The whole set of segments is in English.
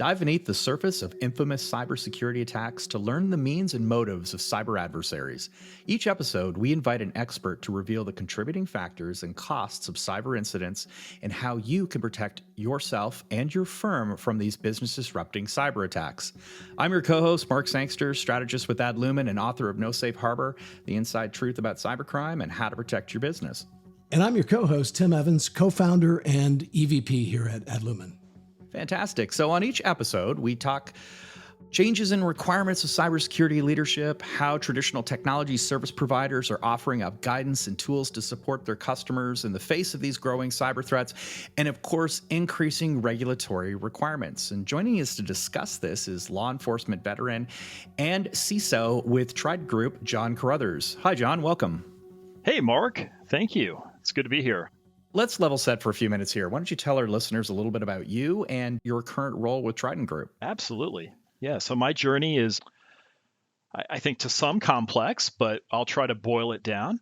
Dive beneath the surface of infamous cybersecurity attacks to learn the means and motives of cyber adversaries. Each episode, we invite an expert to reveal the contributing factors and costs of cyber incidents and how you can protect yourself and your firm from these business-disrupting cyber attacks. I'm your co-host, Mark Sangster, strategist with Adlumin and author of No Safe Harbor, The Inside Truth About Cybercrime and How to Protect Your Business. And I'm your co-host, Tim Evans, co-founder and EVP here at Adlumin. Fantastic. So on each episode, we talk changes in requirements of cybersecurity leadership, how traditional technology service providers are offering up guidance and tools to support their customers in the face of these growing cyber threats, and of course, increasing regulatory requirements. And joining us to discuss this is law enforcement veteran and CISO with Triden Group, John Caruthers. Hi, John. Welcome. Hey, Mark. Thank you. It's good to be here. Let's level set for a few minutes here. Why don't you tell our listeners a little bit about you and your current role with Triden Group? Absolutely. Yeah. So my journey is, I think, to some complex, but I'll try to boil it down.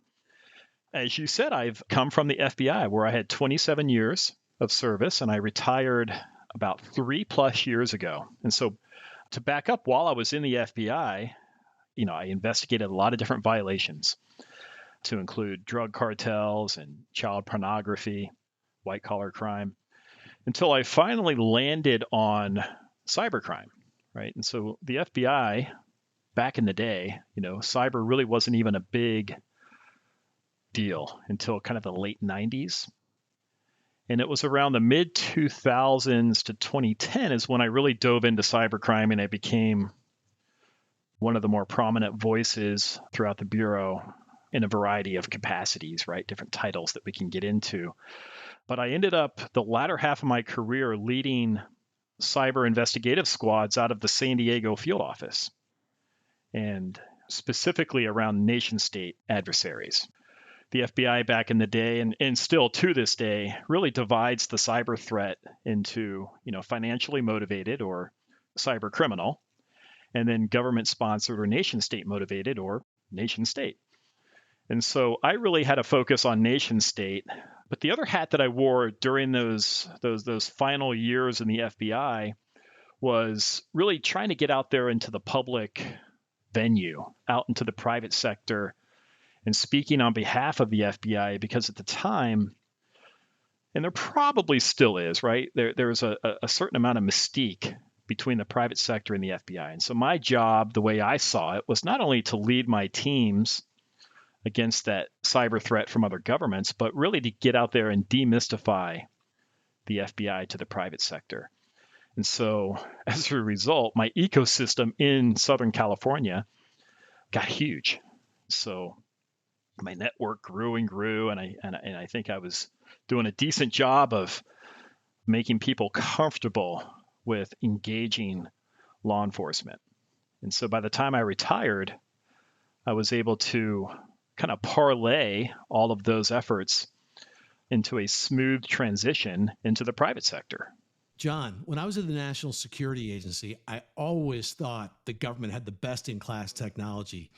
As you said, I've come from the FBI where I had 27 years of service and I retired about 3+ years ago. And so to back up, while I was in the FBI, I investigated a lot of different violations, to include drug cartels and child pornography, white-collar crime, until I finally landed on cybercrime, right? And so the FBI, back in the day, cyber really wasn't even a big deal until kind of the late 90s. And it was around the mid-2000s to 2010 is when I really dove into cybercrime and I became one of the more prominent voices throughout the Bureau in a variety of capacities, right? Different titles that we can get into. But I ended up the latter half of my career leading cyber investigative squads out of the San Diego field office, and specifically around nation state adversaries. The FBI back in the day, and still to this day, really divides the cyber threat into, financially motivated or cyber criminal, and then government sponsored or nation state motivated or nation state. And so I really had a focus on nation state. But the other hat that I wore during those final years in the FBI was really trying to get out there into the public venue, out into the private sector, and speaking on behalf of the FBI, because at the time, and there probably still is, right? There's a certain amount of mystique between the private sector and the FBI. And so my job, the way I saw it, was not only to lead my teams against that cyber threat from other governments, but really to get out there and demystify the FBI to the private sector. And so as a result, my ecosystem in Southern California got huge. So my network grew and grew, and I think I was doing a decent job of making people comfortable with engaging law enforcement. And so by the time I retired, I was able to kind of parlay all of those efforts into a smooth transition into the private sector. John, when I was at the National Security Agency, I always thought the government had the best-in-class technology.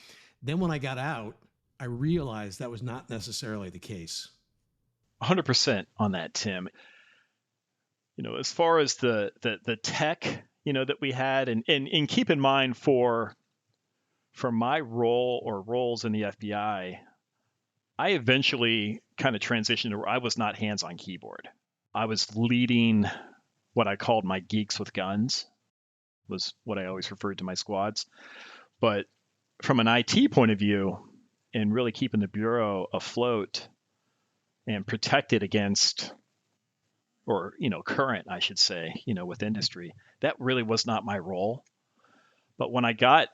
Then when I got out, I realized that was not necessarily the case. 100% on that, Tim. As far as the tech, that we had, and keep in mind for my role or roles in the FBI, I eventually kind of transitioned to where I was not hands on keyboard. I was leading what I called my geeks with guns, was what I always referred to my squads. But from an IT point of view, and really keeping the Bureau afloat and protected against, or, current, I should say, with industry, that really was not my role. But when I got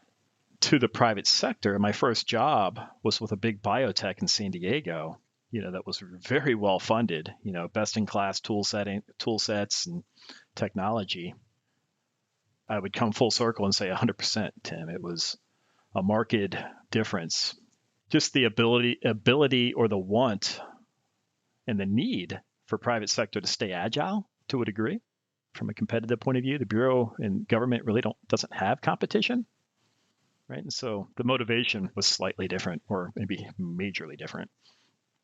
to the private sector, my first job was with a big biotech in San Diego, that was very well funded, best in class tool sets and technology. I would come full circle and say 100%, Tim. It was a marked difference. Just the ability or the want and the need for private sector to stay agile to a degree. From a competitive point of view, the Bureau and government really doesn't have competition. Right. And so the motivation was slightly different, or maybe majorly different.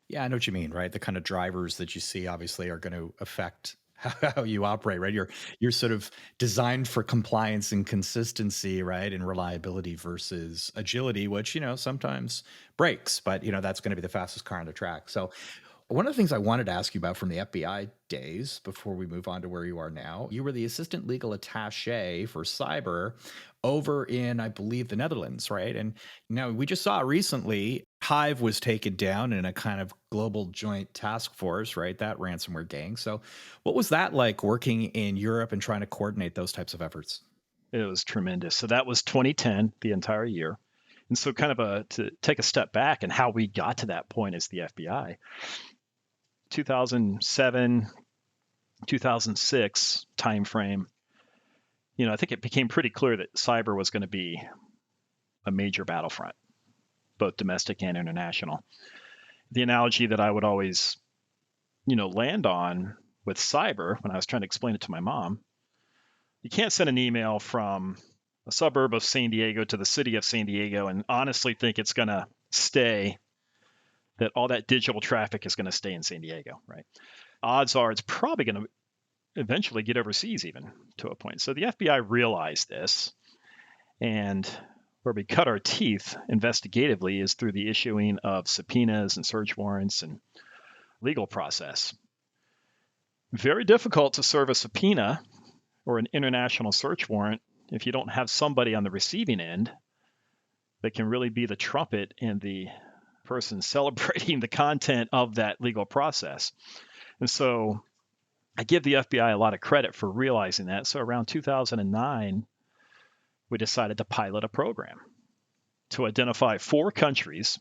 Yeah, I know what you mean, right? The kind of drivers that you see obviously are going to affect how you operate, right? You're sort of designed for compliance and consistency, right? And reliability versus agility, which, sometimes breaks, but that's going to be the fastest car on the track. So one of the things I wanted to ask you about from the FBI days before we move on to where you are now, you were the assistant legal attaché for cyber over in, I believe, the Netherlands, right? And now we just saw recently Hive was taken down in a kind of global joint task force, right? That ransomware gang. So what was that like working in Europe and trying to coordinate those types of efforts? It was tremendous. So that was 2010, the entire year. And so kind of to take a step back and how we got to that point as the FBI. 2007, 2006 timeframe, I think it became pretty clear that cyber was going to be a major battlefront, both domestic and international. The analogy that I would always, land on with cyber when I was trying to explain it to my mom, you can't send an email from a suburb of San Diego to the city of San Diego and honestly think it's going to stay, that all that digital traffic is going to stay in San Diego, right? Odds are it's probably going to eventually get overseas even to a point. So the FBI realized this, and where we cut our teeth investigatively is through the issuing of subpoenas and search warrants and legal process. Very difficult to serve a subpoena or an international search warrant if you don't have somebody on the receiving end that can really be the trumpet and the person celebrating the content of that legal process. And so I give the FBI a lot of credit for realizing that. So around 2009, we decided to pilot a program to identify 4 countries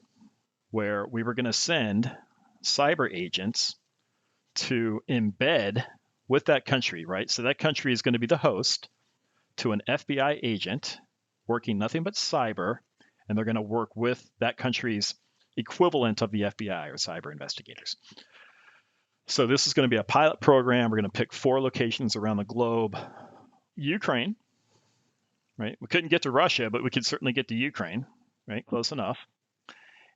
where we were going to send cyber agents to embed with that country, right? So that country is going to be the host to an FBI agent working nothing but cyber, and they're going to work with that country's equivalent of the FBI or cyber investigators. So this is going to be a pilot program. We're going to pick 4 locations around the globe. Ukraine, right? We couldn't get to Russia, but we could certainly get to Ukraine, right? Close enough.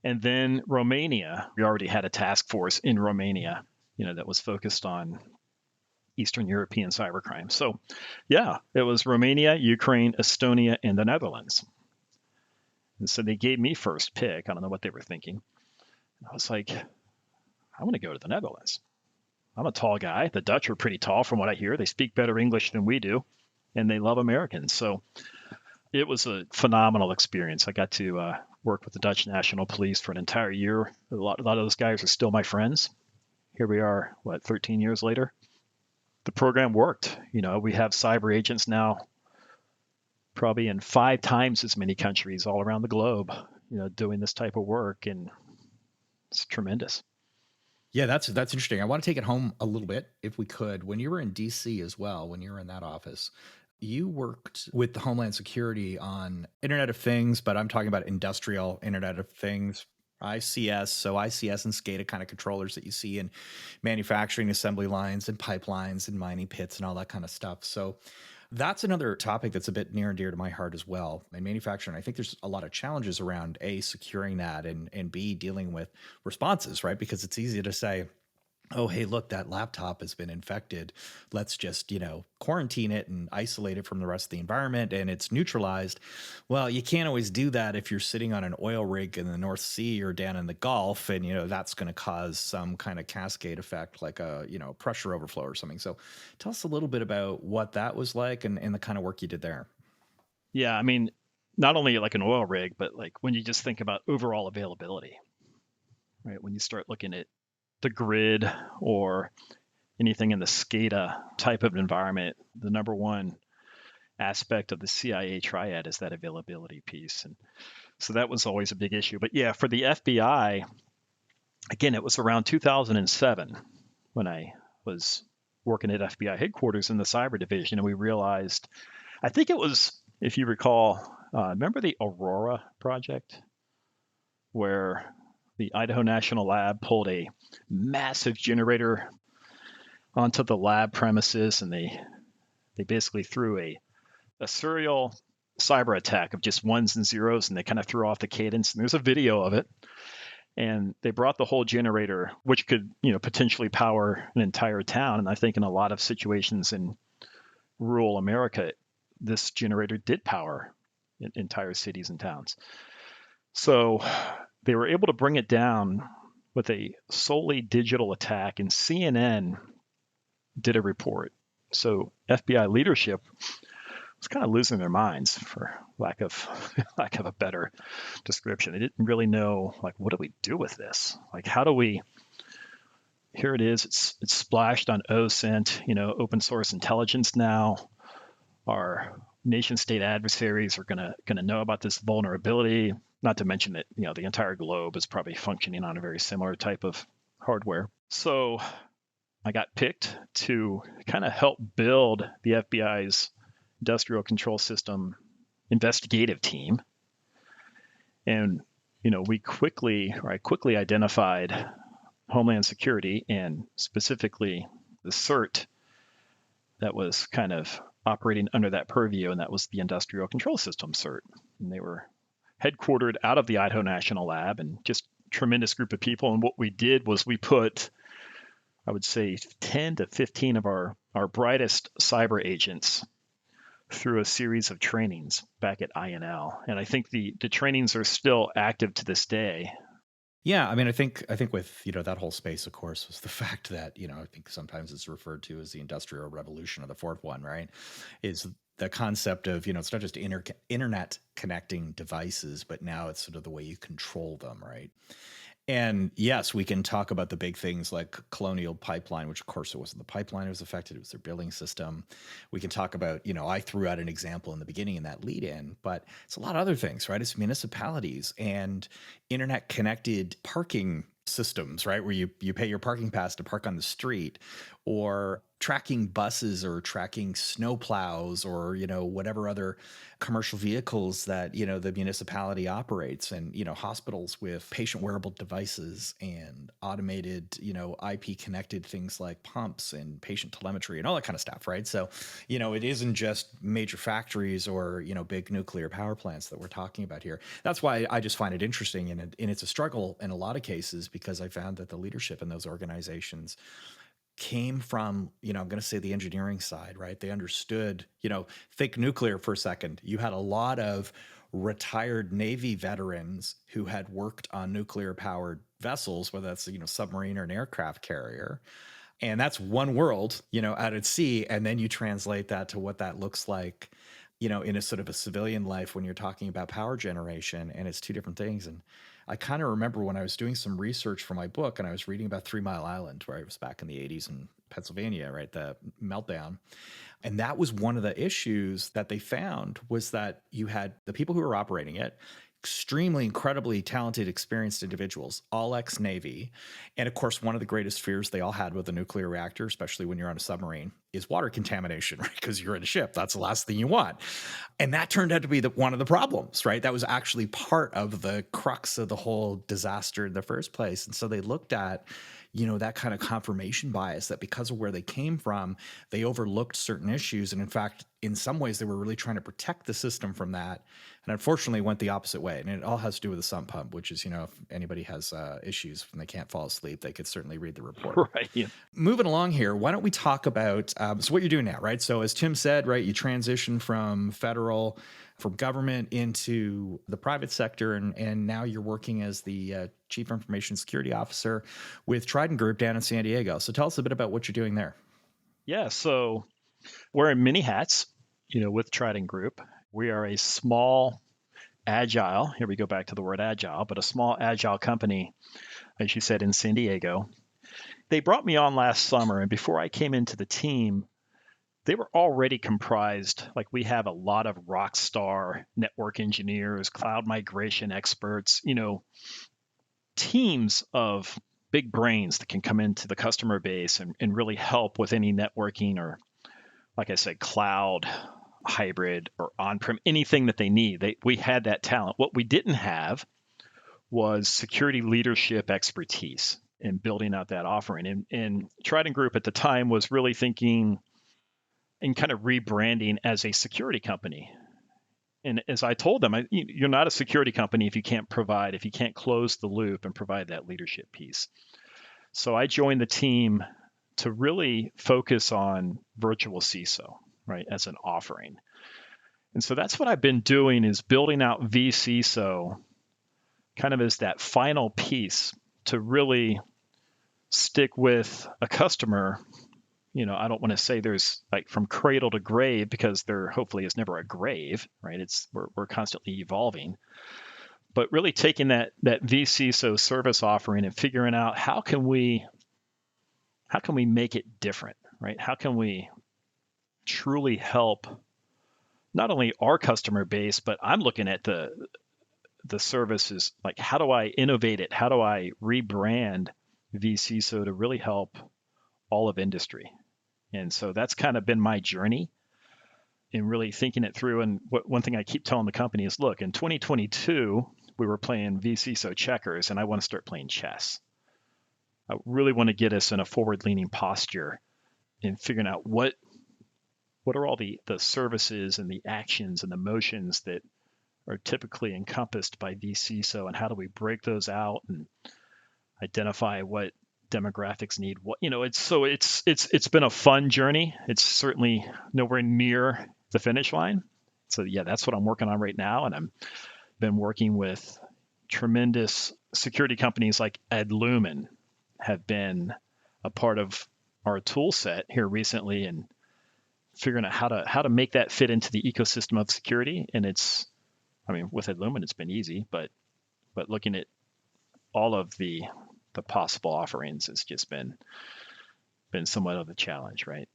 And then Romania, we already had a task force in Romania, that was focused on Eastern European cybercrime. So yeah, it was Romania, Ukraine, Estonia, and the Netherlands. And so they gave me first pick. I don't know what they were thinking. I was like, I want to go to the Netherlands. I'm a tall guy. The Dutch are pretty tall from what I hear. They speak better English than we do, and they love Americans. So it was a phenomenal experience. I got to work with the Dutch National Police for an entire year. A lot of those guys are still my friends. Here we are, 13 years later? The program worked. We have cyber agents now probably in 5 times as many countries all around the globe, doing this type of work, and it's tremendous. Yeah, that's interesting. I want to take it home a little bit, if we could. When you were in DC as well, when you were in that office, you worked with the Homeland Security on Internet of Things, but I'm talking about industrial Internet of Things, ICS. So ICS and SCADA kind of controllers that you see in manufacturing assembly lines and pipelines and mining pits and all that kind of stuff. So that's another topic that's a bit near and dear to my heart as well. In manufacturing, I think there's a lot of challenges around A, securing that, and B, dealing with responses, right? Because it's easy to say, oh, hey, look, that laptop has been infected. Let's just, quarantine it and isolate it from the rest of the environment, and it's neutralized. Well, you can't always do that if you're sitting on an oil rig in the North Sea or down in the Gulf, and, that's going to cause some kind of cascade effect, like a, pressure overflow or something. So tell us a little bit about what that was like and the kind of work you did there. Yeah, I mean, not only like an oil rig, but like when you just think about overall availability, right? When you start looking at the grid or anything in the SCADA type of environment, the number one aspect of the CIA triad is that availability piece. And so that was always a big issue. But yeah, for the FBI, again, it was around 2007 when I was working at FBI headquarters in the cyber division, and we realized, I think it was, if you recall, remember the Aurora project, where the Idaho National Lab pulled a massive generator onto the lab premises, and they basically threw a serial cyber attack of just ones and zeros, and they kind of threw off the cadence. And there's a video of it. And they brought the whole generator, which could, potentially power an entire town. And I think in a lot of situations in rural America, this generator did power entire cities and towns. So they were able to bring it down with a solely digital attack, and CNN did a report. So FBI leadership was kind of losing their minds, for lack of a better description. They didn't really know, like, what do we do with this? Like, how do we? Here it is. It's splashed on OSINT, open source intelligence now. Our nation state adversaries are gonna know about this vulnerability. Not to mention that the entire globe is probably functioning on a very similar type of hardware. So I got picked to kind of help build the FBI's industrial control system investigative team. And, I quickly identified Homeland Security, and specifically the CERT that was kind of operating under that purview, and that was the Industrial Control System CERT. And they were headquartered out of the Idaho National Lab, and just a tremendous group of people. And what we did was we put, I would say, 10 to 15 of our brightest cyber agents through a series of trainings back at INL. And I think the trainings are still active to this day. Yeah, I mean, I think with that whole space, of course, was the fact that I think sometimes it's referred to as the Industrial Revolution, or the fourth one, right? Is the concept of it's not just internet connecting devices, but now it's sort of the way you control them, right? And yes, we can talk about the big things like Colonial Pipeline, which of course it wasn't the pipeline that was affected, it was their billing system. We can talk about, I threw out an example in the beginning in that lead in, but it's a lot of other things, right? It's municipalities and internet connected parking systems, right? Where you pay your parking pass to park on the street, or tracking buses, or tracking snow plows, or, whatever other commercial vehicles that, the municipality operates, and, hospitals with patient wearable devices and automated, IP connected things like pumps and patient telemetry and all that kind of stuff, right? So, it isn't just major factories or, big nuclear power plants that we're talking about here. That's why I just find it interesting, and it's a struggle in a lot of cases, because I found that the leadership in those organizations came from, I'm going to say the engineering side, right? They understood, think nuclear for a second. You had a lot of retired Navy veterans who had worked on nuclear powered vessels, whether that's, submarine or an aircraft carrier. And that's one world, out at sea. And then you translate that to what that looks like, in a sort of a civilian life when you're talking about power generation, and it's two different things. And I kind of remember when I was doing some research for my book, and I was reading about 3 Mile Island, where I was back in the 80s in Pennsylvania, right? The meltdown. And that was one of the issues that they found, was that you had the people who were operating it, extremely, incredibly talented, experienced individuals, all ex-Navy. And of course, one of the greatest fears they all had with a nuclear reactor, especially when you're on a submarine, is water contamination, right? Because you're in a ship. That's the last thing you want. And that turned out to be one of the problems, right? That was actually part of the crux of the whole disaster in the first place. And so they looked at, that kind of confirmation bias, that because of where they came from, they overlooked certain issues. And in fact, in some ways, they were really trying to protect the system from that. And unfortunately, went the opposite way. And it all has to do with the sump pump, which is, if anybody has issues when they can't fall asleep, they could certainly read the report. Right. Yeah. Moving along here, why don't we talk about so what you're doing now, right? So as Tim said, right, you transition from government into the private sector, and now you're working as the Chief Information Security Officer with Triden Group down in San Diego. So tell us a bit about what you're doing there. Yeah, so wearing many hats, with Triden Group. We are a small, agile, here we go back to the word agile, but a small, agile company, as you said, in San Diego. They brought me on last summer, and before I came into the team, they were already comprised, like we have a lot of rock star network engineers, cloud migration experts, teams of big brains that can come into the customer base and really help with any networking, or, like I said, cloud, hybrid, or on-prem, anything that they need. We had that talent. What we didn't have was security leadership expertise in building out that offering. And Triden Group at the time was really thinking and kind of rebranding as a security company. And as I told them, you're not a security company if you can't close the loop and provide that leadership piece. So I joined the team to really focus on virtual CISO, right, as an offering. And so that's what I've been doing, is building out vCISO kind of as that final piece to really stick with a customer. I don't want to say there's like from cradle to grave, because there hopefully is never a grave, right? We're constantly evolving, but really taking that vCISO service offering and figuring out how can we make it different, right? How can we truly help not only our customer base, but I'm looking at the services, like how do I innovate it? How do I rebrand vCISO to really help all of industry? And so that's kind of been my journey in really thinking it through. And one thing I keep telling the company is, look, in 2022, we were playing vCISO checkers, and I want to start playing chess. I really want to get us in a forward-leaning posture in figuring out what are all the services and the actions and the motions that are typically encompassed by vCISO, and how do we break those out and identify what demographics need what. It's been a fun journey. It's certainly nowhere near the finish line. So yeah, that's what I'm working on right now, and I'm been working with tremendous security companies like Adlumin, have been a part of our tool set here recently, and figuring out how to make that fit into the ecosystem of security. And with Adlumin, it's been easy, but looking at all of the possible offerings has just been somewhat of a challenge, right?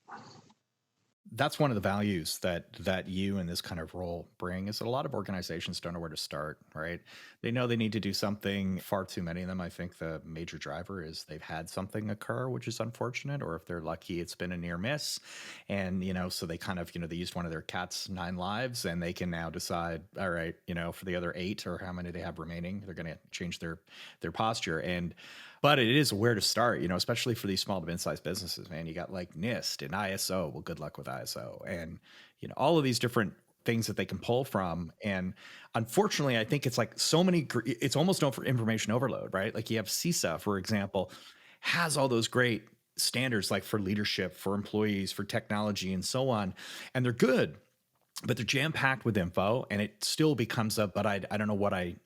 That's one of the values that you in this kind of role bring, is that a lot of organizations don't know where to start, right? They know they need to do something. Far too many of them, I think the major driver is they've had something occur, which is unfortunate, or if they're lucky, it's been a near miss. And, so they kind of, they used one of their cat's 9 lives, and they can now decide, all right, for the other 8 or how many they have remaining, they're going to change their posture. But it is where to start, especially for these small to mid-sized businesses, man. You got like NIST and ISO. Well, good luck with ISO. And, all of these different things that they can pull from. And unfortunately, I think it's like it's almost known for information overload, right? Like you have CISA, for example, has all those great standards, like for leadership, for employees, for technology, and so on. And they're good, but they're jam-packed with info, and it still becomes but I don't know what I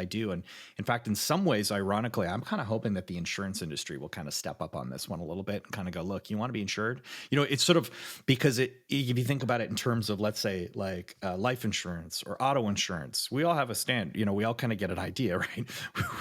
do. And in fact, in some ways, ironically, I'm kind of hoping that the insurance industry will kind of step up on this one a little bit and kind of go, look, you want to be insured? It's sort of because if you think about it in terms of, let's say, like life insurance or auto insurance, we all have a stand, we all kind of get an idea, right?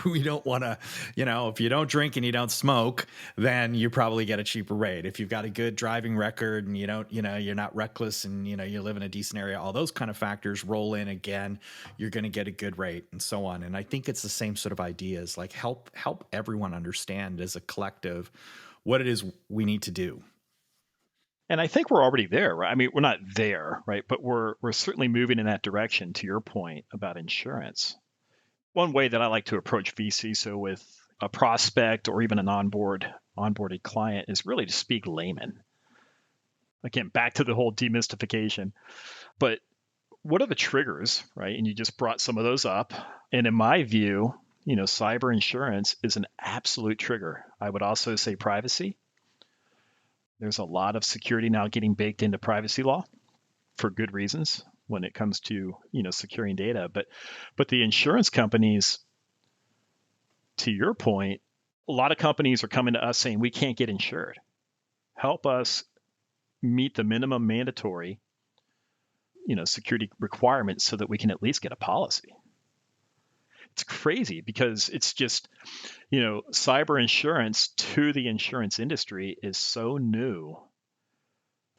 We don't want to, if you don't drink and you don't smoke, then you probably get a cheaper rate. If you've got a good driving record and you don't, you're not reckless and, you live in a decent area, all those kind of factors roll in again, you're going to get a good rate. And so on. And I think it's the same sort of ideas, like help everyone understand as a collective what it is we need to do. And I think we're already there, right? I mean, we're not there, right? But we're certainly moving in that direction, to your point about insurance. One way that I like to approach vCISO with a prospect or even an onboarded client is really to speak layman. Again, back to the whole demystification. But what are the triggers, right? And you just brought some of those up. And in my view, cyber insurance is an absolute trigger. I would also say privacy. There's a lot of security now getting baked into privacy law for good reasons when it comes to, securing data. But the insurance companies, to your point, a lot of companies are coming to us saying, we can't get insured. Help us meet the minimum mandatory security requirements so that we can at least get a policy. It's crazy because it's just, cyber insurance to the insurance industry is so new.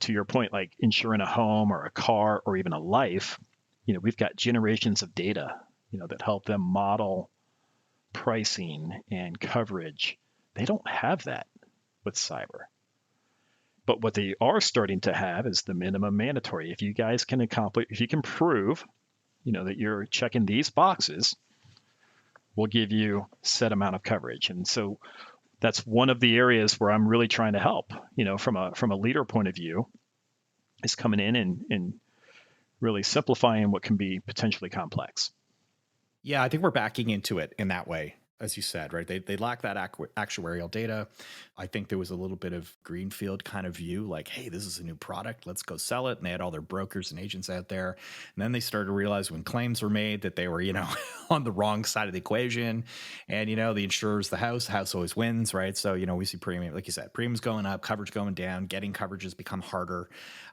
To your point, like insuring a home or a car or even a life, we've got generations of data, that help them model pricing and coverage. They don't have that with cyber. But what they are starting to have is the minimum mandatory. If you guys can if you can prove, that you're checking these boxes, we'll give you set amount of coverage. And so that's one of the areas where I'm really trying to help, from a leader point of view, is coming in and really simplifying what can be potentially complex. Yeah, I think we're backing into it in that way, as you said, right? They lack that actuarial data. I think there was a little bit of greenfield kind of view, like, hey, this is a new product, let's go sell it. And they had all their brokers and agents out there. And then they started to realize when claims were made that they were, on the wrong side of the equation. And, the insurer's the house always wins, right? So, we see premium, like you said, premiums going up, coverage going down, getting coverage has become harder.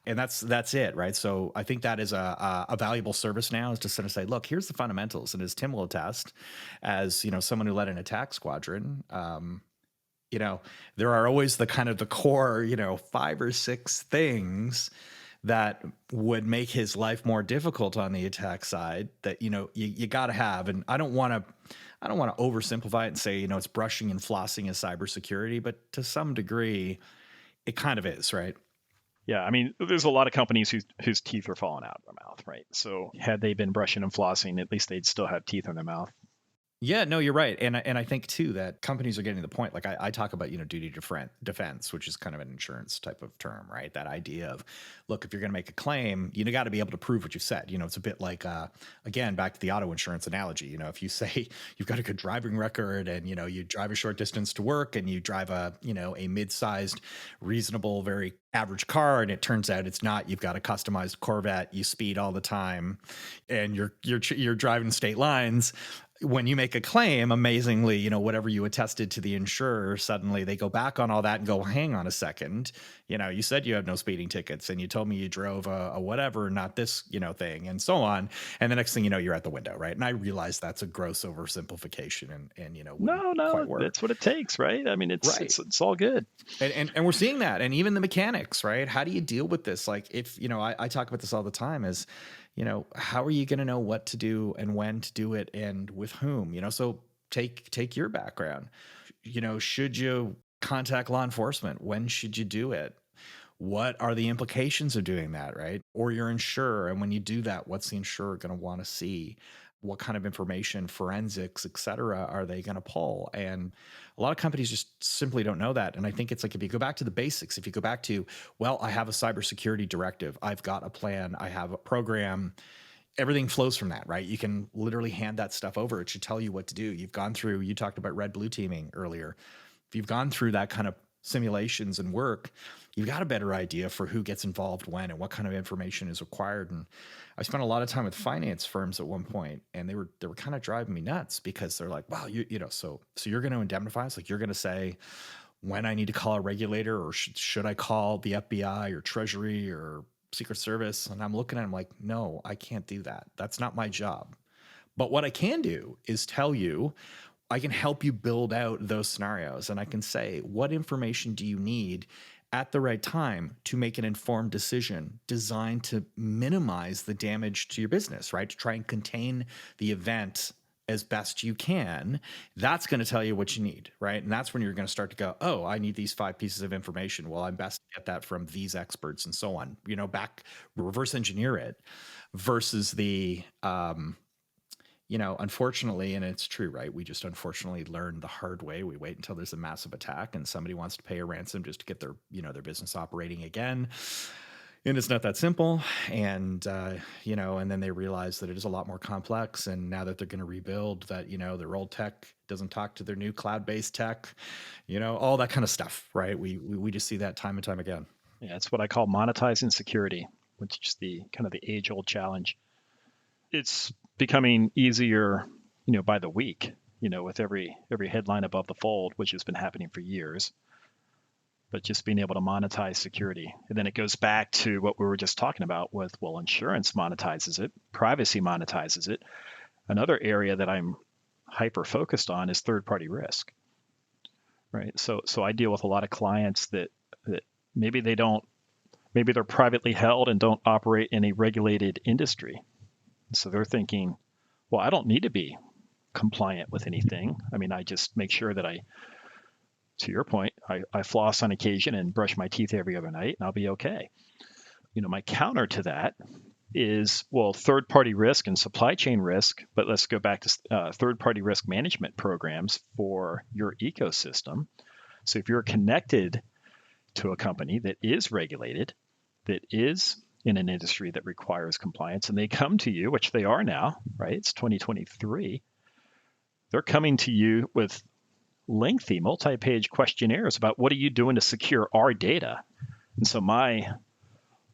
And that's it, right? So I think that is a valuable service now, is to sort of say, look, here's the fundamentals. And as Tim will attest, as someone who led an attack squadron, there are always the kind of the core, 5 or 6 things that would make his life more difficult on the attack side that you got to have. And I don't want to oversimplify it and say it's brushing and flossing as cybersecurity, but to some degree, it kind of is, right? Yeah, I mean, there's a lot of companies whose teeth are falling out of their mouth, right? So had they been brushing and flossing, at least they'd still have teeth in their mouth. Yeah, no, you're right. And I think too that companies are getting to the point, like I talk about, duty defense, which is kind of an insurance type of term, right? That idea of, look, if you're going to make a claim, you got to be able to prove what you said. It's a bit like, again, back to the auto insurance analogy. If you say you've got a good driving record and, you drive a short distance to work and you drive a mid-sized, reasonable, very average car, and it turns out it's not, you've got a customized Corvette, you speed all the time and you're driving state lines. When you make a claim, amazingly, whatever you attested to the insurer, suddenly they go back on all that and go, hang on a second. You said you had no speeding tickets and you told me you drove a whatever, not this, thing, and so on. And the next thing you know, you're at the window, right? And I realize that's a gross oversimplification and No, that's what it takes, right? I mean, it's all good. And we're seeing that. And even the mechanics, right? How do you deal with this? Like if, I talk about this all the time is, how are you going to know what to do and when to do it and with whom? So take your background. Should you contact law enforcement? When should you do it? What are the implications of doing that, right? Or your insurer, and when you do that, what's the insurer going to want to see? What kind of information, forensics, et cetera, are they going to pull? And a lot of companies just simply don't know that. And I think it's like, if you go back to the basics, if you go back to, well, I have a cybersecurity directive, I've got a plan, I have a program, everything flows from that, right? You can literally hand that stuff over. It should tell you what to do. You've gone through, you talked about red blue teaming earlier. If you've gone through that kind of simulations and work, you've got a better idea for who gets involved when and what kind of information is required. And I spent a lot of time with finance firms at one point, and they were kind of driving me nuts because they're like, wow, so you're going to indemnify us? Like, you're going to say when I need to call a regulator, or should I call the FBI or Treasury or Secret Service? And I'm looking at them like, no, I can't do that. That's not my job. But what I can do is tell you, I can help you build out those scenarios, and I can say, what information do you need at the right time to make an informed decision designed to minimize the damage to your business, right? To try and contain the event as best you can. That's going to tell you what you need, right? And that's when you're going to start to go, oh, I need these 5 pieces of information. Well, I'm best to get that from these experts and so on, reverse engineer it versus the, unfortunately, and it's true, right? We just unfortunately learn the hard way. We wait until there's a massive attack and somebody wants to pay a ransom just to get their, their business operating again. And it's not that simple. And, and then they realize that it is a lot more complex. And now that they're going to rebuild that, their old tech doesn't talk to their new cloud-based tech, all that kind of stuff, right? We just see that time and time again. Yeah, it's what I call monetizing security, which is the kind of the age-old challenge. It's becoming easier, by the week, with every headline above the fold, which has been happening for years. But just being able to monetize security. And then it goes back to what we were just talking about with, well, insurance monetizes it, privacy monetizes it. Another area that I'm hyper focused on is third-party risk, right? So I deal with a lot of clients that maybe they're privately held and don't operate in a regulated industry. So they're thinking, well, I don't need to be compliant with anything. I mean, I just make sure that to your point, I floss on occasion and brush my teeth every other night, and I'll be okay. My counter to that is, well, third-party risk and supply chain risk, but let's go back to third-party risk management programs for your ecosystem. So if you're connected to a company that is regulated, that is, in an industry that requires compliance, and they come to you, which they are now, right? It's 2023. They're coming to you with lengthy multi-page questionnaires about what are you doing to secure our data. And so my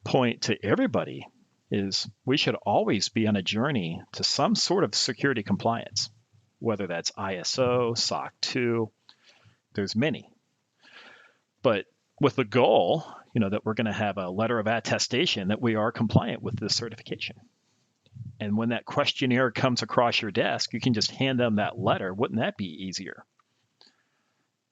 point to everybody is we should always be on a journey to some sort of security compliance, whether that's ISO, SOC 2, there's many. But with the goal, that we're going to have a letter of attestation that we are compliant with this certification. And when that questionnaire comes across your desk, you can just hand them that letter. Wouldn't that be easier?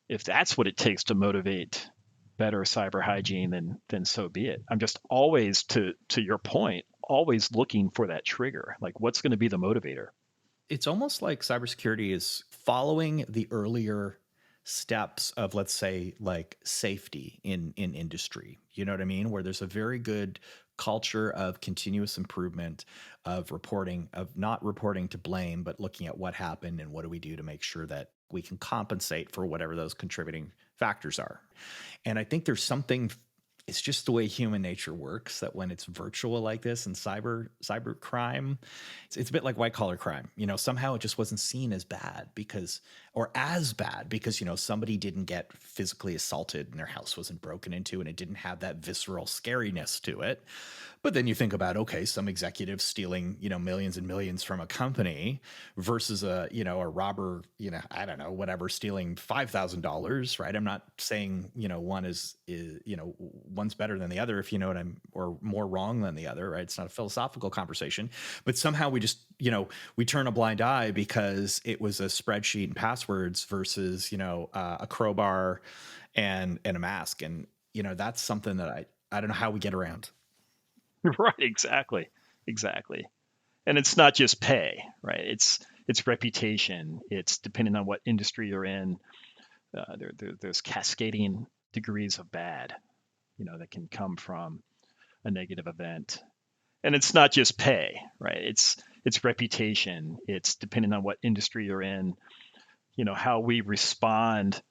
If that's what it takes to motivate better cyber hygiene, then so be it. I'm just always, to your point, always looking for that trigger. Like, what's going to be the motivator? It's almost like cybersecurity is following the earlier steps of, let's say, like safety in industry. You know what I mean? Where there's a very good culture of continuous improvement, of reporting, of not reporting to blame, but looking at what happened and what do we do to make sure that we can compensate for whatever those contributing factors are. And I think there's something, it's just the way human nature works, that when it's virtual like this and cyber crime, it's a bit like white collar crime. Somehow it just wasn't seen as bad because somebody didn't get physically assaulted and their house wasn't broken into and it didn't have that visceral scariness to it. But then you think about, okay, some executives stealing, millions and millions from a company versus a robber, I don't know, whatever, stealing $5,000, right? I'm not saying, one is one's better than the other, if you know what or more wrong than the other, right? It's not a philosophical conversation, but somehow we just, we turn a blind eye because it was a spreadsheet and passwords versus, a crowbar and a mask. And, that's something that I don't know how we get around. Right, exactly. And it's not just pay, right? It's reputation. It's depending on what industry you're in. There's cascading degrees of bad, that can come from a negative event. And it's not just pay, right? It's reputation. It's depending on what industry you're in. How we respond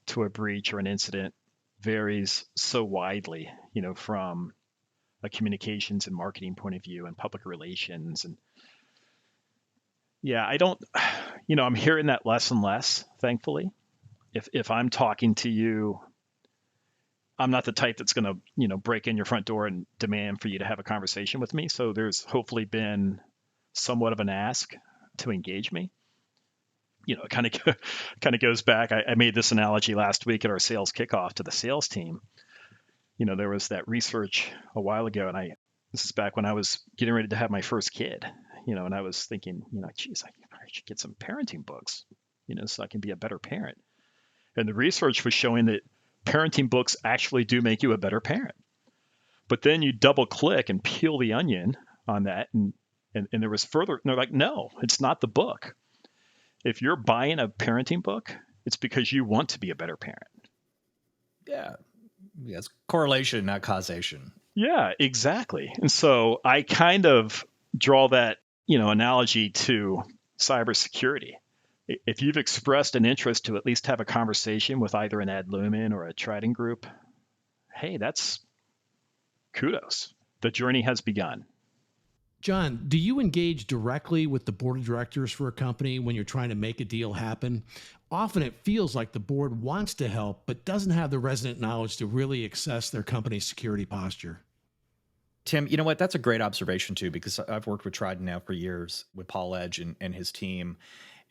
to a breach or an incident varies so widely, from a communications and marketing point of view and public relations. And yeah, I'm hearing that less and less, thankfully. If I'm talking to you, I'm not the type that's going to, break in your front door and demand for you to have a conversation with me. So there's hopefully been somewhat of an ask to engage me. It kind of goes back. I made this analogy last week at our sales kickoff to the sales team. There was that research a while ago, and this is back when I was getting ready to have my first kid, and I was thinking, geez, I should get some parenting books, so I can be a better parent. And the research was showing that parenting books actually do make you a better parent. But then you double click and peel the onion on that, and there was further, and they're like, no, it's not the book. If you're buying a parenting book, it's because you want to be a better parent. Yeah. Yes, correlation, not causation. Yeah, exactly. And so I kind of draw that, analogy to cybersecurity. If you've expressed an interest to at least have a conversation with either an Adlumin or a Triden group, hey, that's kudos. The journey has begun. John, do you engage directly with the board of directors for a company when you're trying to make a deal happen? Often it feels like the board wants to help, but doesn't have the resident knowledge to really assess their company's security posture. Tim, you know what? That's a great observation too, because I've worked with Triden now for years with Paul Edge and his team.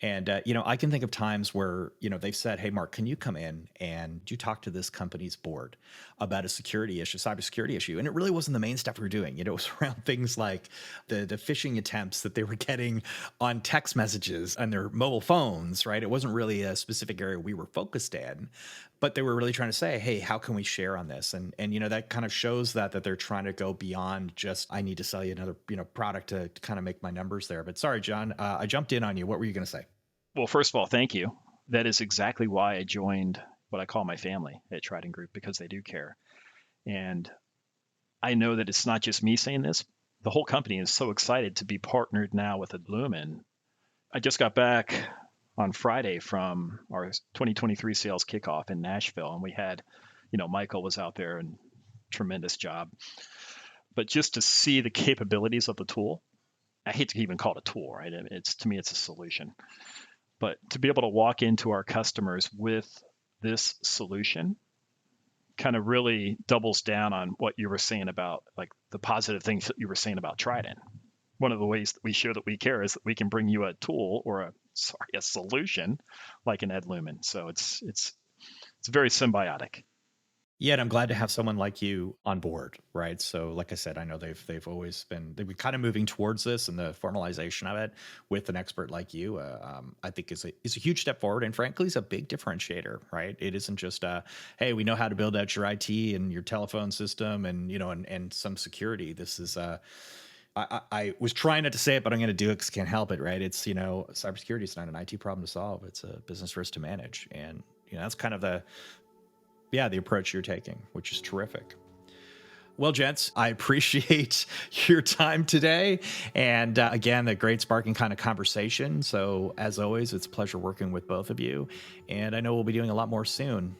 And, I can think of times where, they've said, hey, Mark, can you come in and you talk to this company's board about a security issue, cybersecurity issue? And it really wasn't the main stuff we were doing. It was around things like the phishing attempts that they were getting on text messages on their mobile phones, right? It wasn't really a specific area we were focused in, but they were really trying to say, hey, how can we share on this? And that kind of shows that they're trying to go beyond just, I need to sell you another, product to kind of make my numbers there. But sorry, John, I jumped in on you. What were you going to say? Well, first of all, thank you. That is exactly why I joined what I call my family at Triden Group, because they do care. And I know that it's not just me saying this. The whole company is so excited to be partnered now with Adlumin. I just got back on Friday from our 2023 sales kickoff in Nashville, and we had, Michael was out there and tremendous job. but just to see the capabilities of the tool, I hate to even call it a tool, right? To me, it's a solution. But to be able to walk into our customers with this solution kind of really doubles down on what you were saying about like the positive things that you were saying about Triden. One of the ways that we show that we care is that we can bring you a tool or a solution like an Adlumin. So it's very symbiotic. Yeah, and I'm glad to have someone like you on board, right? So, like I said, I know they've always been kind of moving towards this, and the formalization of it with an expert like you, I think is a huge step forward, and frankly, is a big differentiator, right? It isn't just hey, we know how to build out your IT and your telephone system, and and some security. This is I was trying not to say it, but I'm going to do it because I can't help it, right? It's cybersecurity is not an IT problem to solve; it's a business risk to manage, and that's kind of the approach you're taking, which is terrific. Well, gents, I appreciate your time today. And again, the great sparking kind of conversation. So as always, it's a pleasure working with both of you. And I know we'll be doing a lot more soon.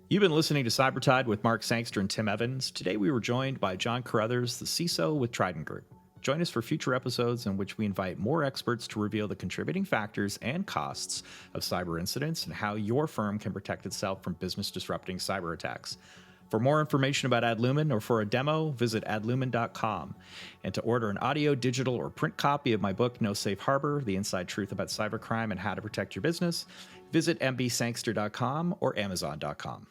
You've been listening to CyberTide with Mark Sangster and Tim Evans. Today, we were joined by John Caruthers, the CISO with Triden Group. Join us for future episodes in which we invite more experts to reveal the contributing factors and costs of cyber incidents and how your firm can protect itself from business-disrupting cyber attacks. For more information about Adlumin or for a demo, visit adlumin.com. And to order an audio, digital, or print copy of my book, No Safe Harbor, The Inside Truth About Cybercrime and How to Protect Your Business, visit mbsangster.com or amazon.com.